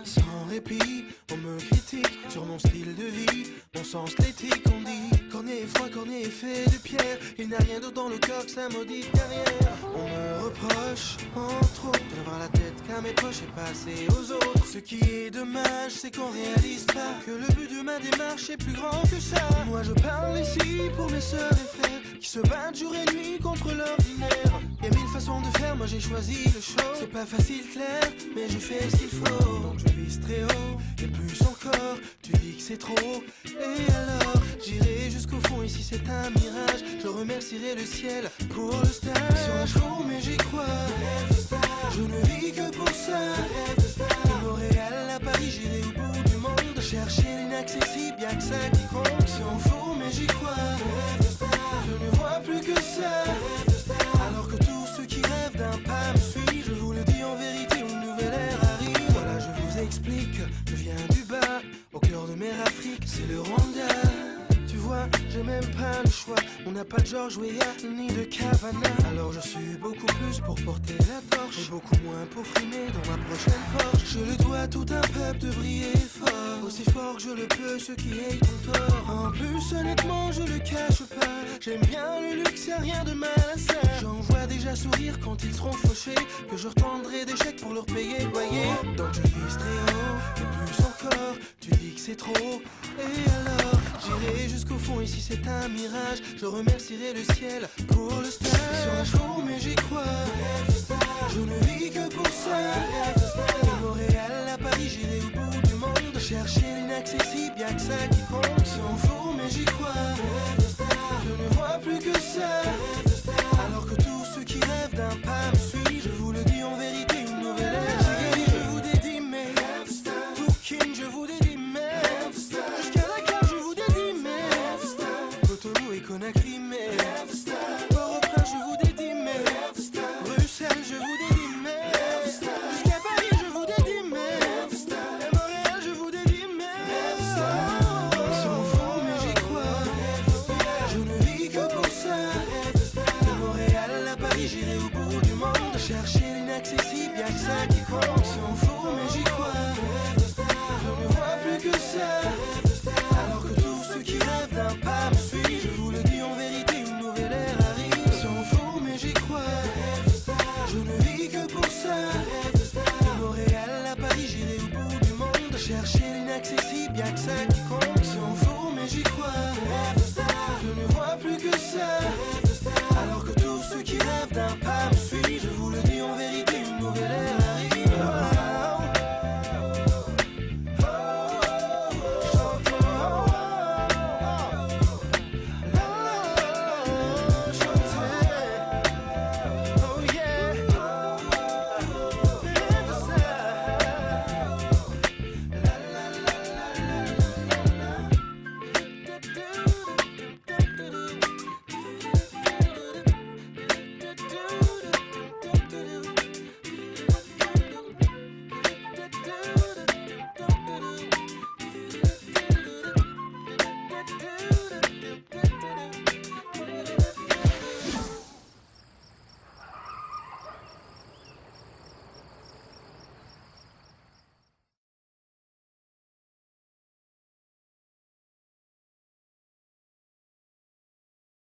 Sans répit, on me critique sur mon style de vie, mon sens l'éthique. On dit cornet est froid, cornet est fait de pierre. Il n'y a rien d'autre dans le cœur que sa maudite carrière. On me reproche, entre autres, de n'avoir la tête qu'à mes poches et passer aux autres. Ce qui est dommage, c'est qu'on réalise pas que le but de ma démarche est plus grand que ça. Moi je parle ici pour mes sœurs et frères qui se battent jour et nuit contre l'ordinaire. Y'a mille façons de faire, moi j'ai choisi le show. C'est pas facile clair, mais je fais ce qu'il faut. Donc je vise très haut, et plus encore. Tu dis que c'est trop, et alors j'irai jusqu'au fond, ici c'est un mirage. Je remercierai le ciel pour le stage. Sur un show, mais j'y crois. Je ne vis que pour ça. De Montréal à Paris, j'irai au bout du monde. Chercher l'inaccessible, y'a que ça qui compte. C'est en faux, mais j'y crois. Je ne vois plus que ça. Alors que tous ceux qui rêvent d'un pas me suivent. Je vous le dis en vérité, une nouvelle ère arrive. Voilà, je vous explique, je viens du bas, au cœur de mer Afrique, c'est le Rwanda. Tu vois, j'ai même pas le choix. On n'a pas de George Weah ni de Cavana. Alors je suis beaucoup plus pour porter la torche et beaucoup moins pour frimer dans ma prochaine Porsche. Je le dois à tout un peuple de briller fort, aussi fort que je le peux, ceux qui hatent ton tort. En plus honnêtement je le cache pas, j'aime bien le luxe, y'a rien de mal à ça. J'en vois déjà sourire quand ils seront fauchés, que je retendrai des chèques pour leur payer le loyer. Donc je vise très haut, et plus encore, tu dis que c'est trop. Et alors, j'irai jusqu'au fond, ici c'est un mirage. Je remercierai le ciel pour le stage. Sur un show, mais j'y crois. Je ne vis que pour ça. De Montréal à Paris, j'irai au bout du monde. Chercher l'inaccessible, y'a que ça qui compte. C'est en faux, mais